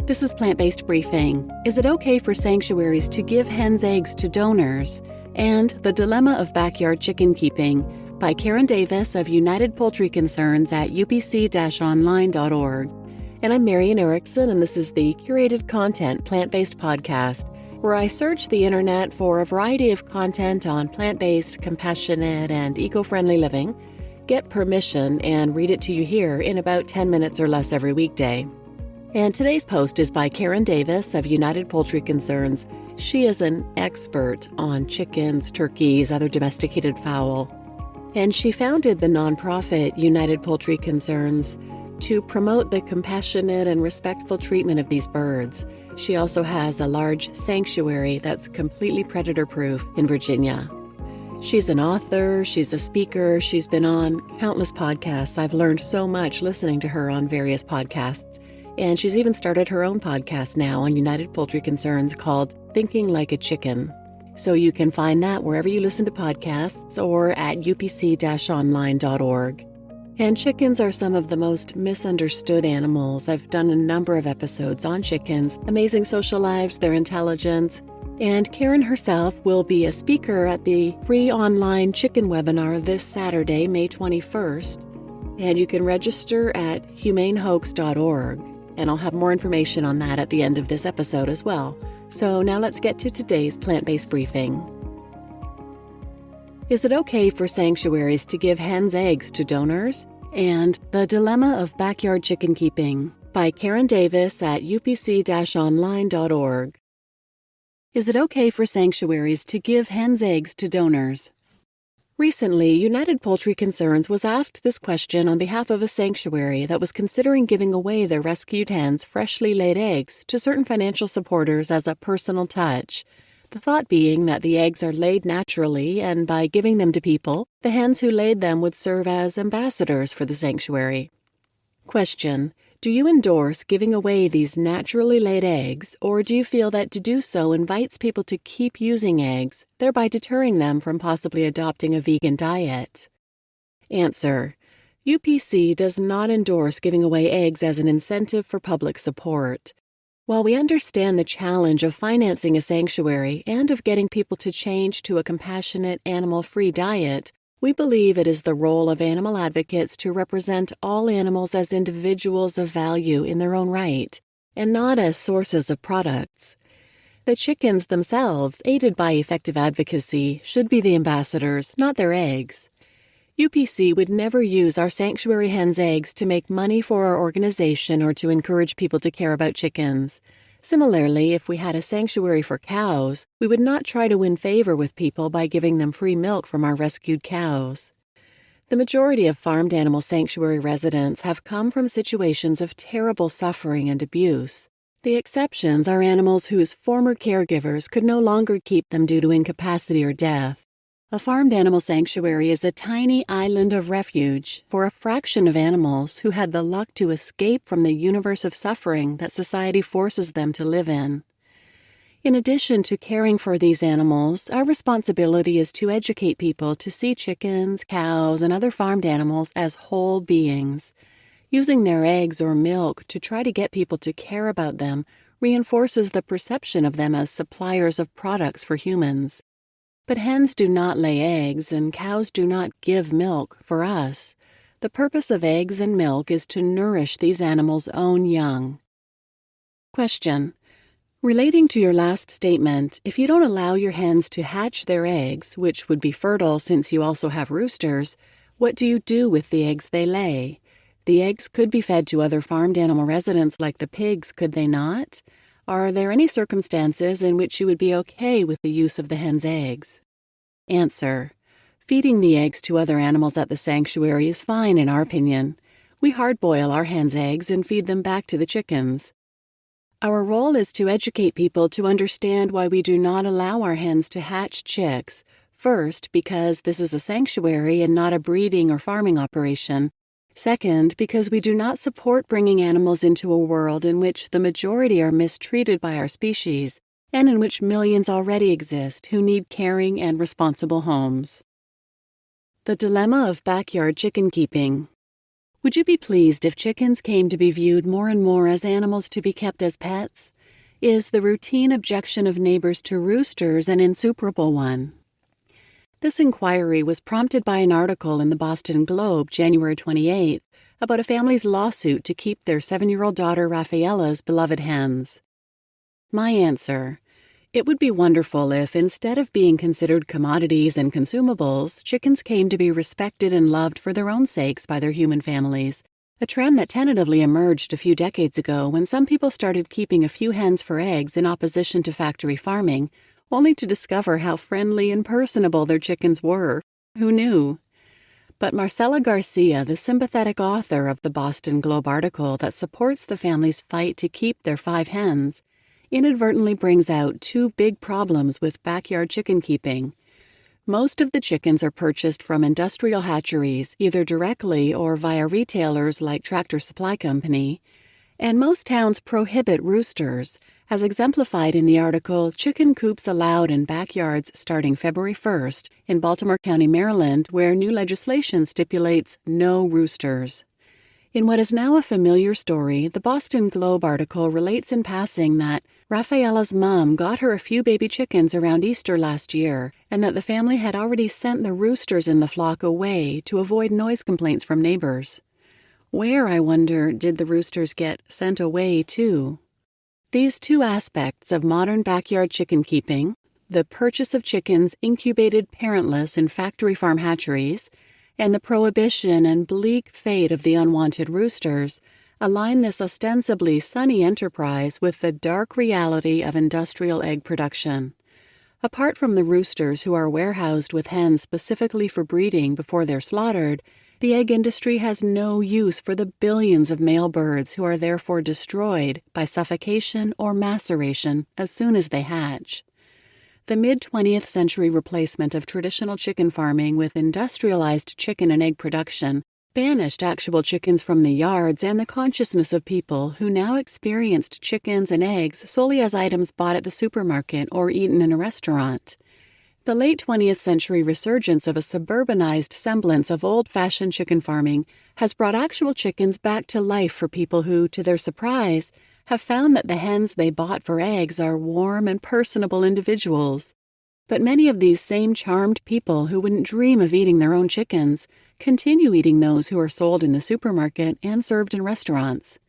This is Plant-Based Briefing. Is it okay for sanctuaries to give hens' eggs to donors? And The Dilemma of Backyard Chicken Keeping by Karendavis of United Poultry Concerns at upc-online.org. And I'm Marian Erickson, and this is the curated content plant-based podcast, where I search the internet for a variety of content on plant-based, compassionate, and eco-friendly living, get permission, and read it to you here in about 10 minutes or less every weekday. And today's post is by Karendavis of United Poultry Concerns. She is an expert on chickens, turkeys, other domesticated fowl. And she founded the nonprofit United Poultry Concerns to promote the compassionate and respectful treatment of these birds. She also has a large sanctuary that's completely predator-proof in Virginia. She's an author, she's a speaker, she's been on countless podcasts. I've learned so much listening to her on various podcasts. And she's even started her own podcast now on United Poultry Concerns called Thinking Like a Chicken. So you can find that wherever you listen to podcasts or at upc-online.org. And chickens are some of the most misunderstood animals. I've done a number of episodes on chickens, amazing social lives, their intelligence. And Karen herself will be a speaker at the free online chicken webinar this Saturday, May 21st. And you can register at humanehoax.org. And I'll have more information on that at the end of this episode as well. So now let's get to today's plant-based briefing. Is it okay for sanctuaries to give hens' eggs to donors? And The Dilemma of Backyard Chicken Keeping by Karendavis at upc-online.org. Is it okay for sanctuaries to give hens' eggs to donors? Recently, United Poultry Concerns was asked this question on behalf of a sanctuary that was considering giving away their rescued hens' freshly laid eggs to certain financial supporters as a personal touch. The thought being that the eggs are laid naturally, and by giving them to people, the hens who laid them would serve as ambassadors for the sanctuary. Question: do you endorse giving away these naturally laid eggs, or do you feel that to do so invites people to keep using eggs, thereby deterring them from possibly adopting a vegan diet? Answer: UPC does not endorse giving away eggs as an incentive for public support. While we understand the challenge of financing a sanctuary and of getting people to change to a compassionate, animal-free diet, we believe it is the role of animal advocates to represent all animals as individuals of value in their own right, and not as sources of products. The chickens themselves, aided by effective advocacy, should be the ambassadors, not their eggs. UPC would never use our sanctuary hens' eggs to make money for our organization or to encourage people to care about chickens. Similarly, if we had a sanctuary for cows, we would not try to win favor with people by giving them free milk from our rescued cows. The majority of farmed animal sanctuary residents have come from situations of terrible suffering and abuse. The exceptions are animals whose former caregivers could no longer keep them due to incapacity or death. A farmed animal sanctuary is a tiny island of refuge for a fraction of animals who had the luck to escape from the universe of suffering that society forces them to live in. In addition to caring for these animals, our responsibility is to educate people to see chickens, cows, and other farmed animals as whole beings. Using their eggs or milk to try to get people to care about them reinforces the perception of them as suppliers of products for humans. But hens do not lay eggs, and cows do not give milk for us. The purpose of eggs and milk is to nourish these animals' own young. Question: relating to your last statement, if you don't allow your hens to hatch their eggs, which would be fertile since you also have roosters, what do you do with the eggs they lay? The eggs could be fed to other farmed animal residents like the pigs, could they not? Are there any circumstances in which you would be okay with the use of the hen's eggs? Answer: feeding the eggs to other animals at the sanctuary is fine in our opinion. We hard-boil our hen's eggs and feed them back to the chickens. Our role is to educate people to understand why we do not allow our hens to hatch chicks. First, because this is a sanctuary and not a breeding or farming operation. Second, because we do not support bringing animals into a world in which the majority are mistreated by our species, and in which millions already exist who need caring and responsible homes. The Dilemma of Backyard Chicken Keeping. Would you be pleased if chickens came to be viewed more and more as animals to be kept as pets? Is the routine objection of neighbors to roosters an insuperable one? This inquiry was prompted by an article in the Boston Globe, January 28th, about a family's lawsuit to keep their 7-year-old daughter Rafaela's beloved hens. My answer: it would be wonderful if, instead of being considered commodities and consumables, chickens came to be respected and loved for their own sakes by their human families, a trend that tentatively emerged a few decades ago when some people started keeping a few hens for eggs in opposition to factory farming, only to discover how friendly and personable their chickens were. Who knew? But Marcela Garcia, the sympathetic author of the Boston Globe article that supports the family's fight to keep their 5 hens, inadvertently brings out 2 big problems with backyard chicken keeping. Most of the chickens are purchased from industrial hatcheries, either directly or via retailers like Tractor Supply Company, and most towns prohibit roosters, as exemplified in the article Chicken Coops Allowed in Backyards Starting February 1st in Baltimore County, Maryland, where new legislation stipulates no roosters. In what is now a familiar story, the Boston Globe article relates in passing that Rafaela's mom got her a few baby chickens around Easter last year, and that the family had already sent the roosters in the flock away to avoid noise complaints from neighbors. Where, I wonder, did the roosters get sent away to? These 2 aspects of modern backyard chicken keeping, the purchase of chickens incubated parentless in factory farm hatcheries, and the prohibition and bleak fate of the unwanted roosters, align this ostensibly sunny enterprise with the dark reality of industrial egg production. Apart from the roosters who are warehoused with hens specifically for breeding before they're slaughtered, the egg industry has no use for the billions of male birds who are therefore destroyed by suffocation or maceration as soon as they hatch. The mid-20th century replacement of traditional chicken farming with industrialized chicken and egg production banished actual chickens from the yards and the consciousness of people who now experienced chickens and eggs solely as items bought at the supermarket or eaten in a restaurant. The late 20th century resurgence of a suburbanized semblance of old-fashioned chicken farming has brought actual chickens back to life for people who, to their surprise, have found that the hens they bought for eggs are warm and personable individuals. But many of these same charmed people who wouldn't dream of eating their own chickens continue eating those who are sold in the supermarket and served in restaurants.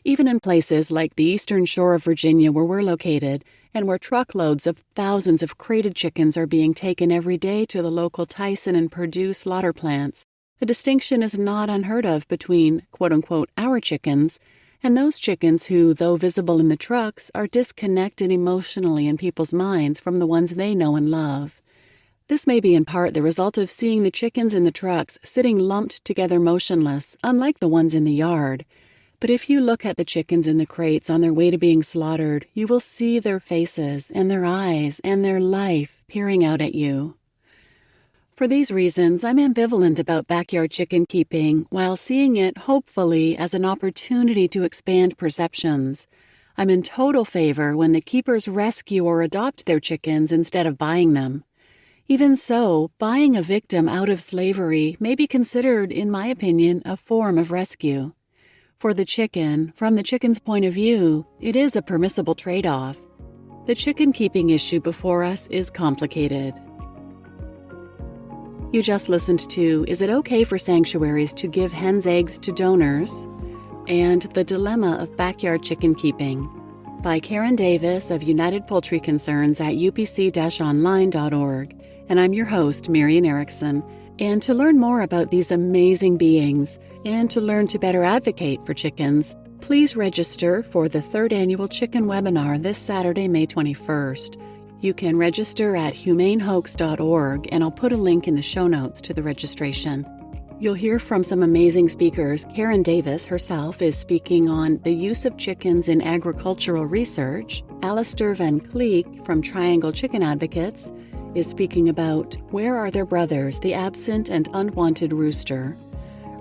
Even in places like the eastern shore of Virginia where we're located, and where truckloads of thousands of crated chickens are being taken every day to the local Tyson and Purdue slaughter plants, the distinction is not unheard of between, quote-unquote, our chickens and those chickens who, though visible in the trucks, are disconnected emotionally in people's minds from the ones they know and love. This may be in part the result of seeing the chickens in the trucks sitting lumped together motionless, unlike the ones in the yard. But if you look at the chickens in the crates on their way to being slaughtered, you will see their faces and their eyes and their life peering out at you. For these reasons, I'm ambivalent about backyard chicken keeping, while seeing it, hopefully, as an opportunity to expand perceptions. I'm in total favor when the keepers rescue or adopt their chickens instead of buying them. Even so, buying a victim out of slavery may be considered, in my opinion, a form of rescue. For the chicken, from the chicken's point of view, it is a permissible trade-off. The chicken keeping issue before us is complicated. You just listened to Is It Okay for Sanctuaries to Give Hens Eggs to Donors? And The Dilemma of Backyard Chicken Keeping by Karendavis of United Poultry Concerns at upc-online.org. And I'm your host, Marian Erickson. And to learn more about these amazing beings, and to learn to better advocate for chickens, please register for the 3rd annual chicken webinar this Saturday, May 21st. You can register at humanehoax.org, and I'll put a link in the show notes to the registration. You'll hear from some amazing speakers. Karendavis herself is speaking on the use of chickens in agricultural research. Alistair Van Cleek from Triangle Chicken Advocates is speaking about Where Are Their Brothers, the Absent and Unwanted Rooster.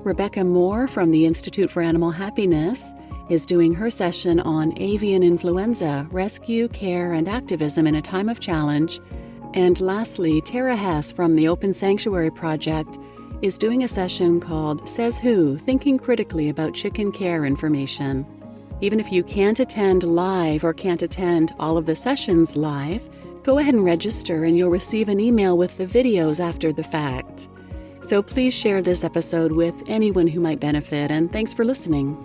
Rebecca Moore from the Institute for Animal Happiness is doing her session on avian influenza, rescue, care, and activism in a time of challenge. And lastly, Tara Hess from the Open Sanctuary Project is doing a session called Says Who? Thinking Critically About Chicken Care Information. Even if you can't attend live or can't attend all of the sessions live, go ahead and register and you'll receive an email with the videos after the fact. So please share this episode with anyone who might benefit, and thanks for listening.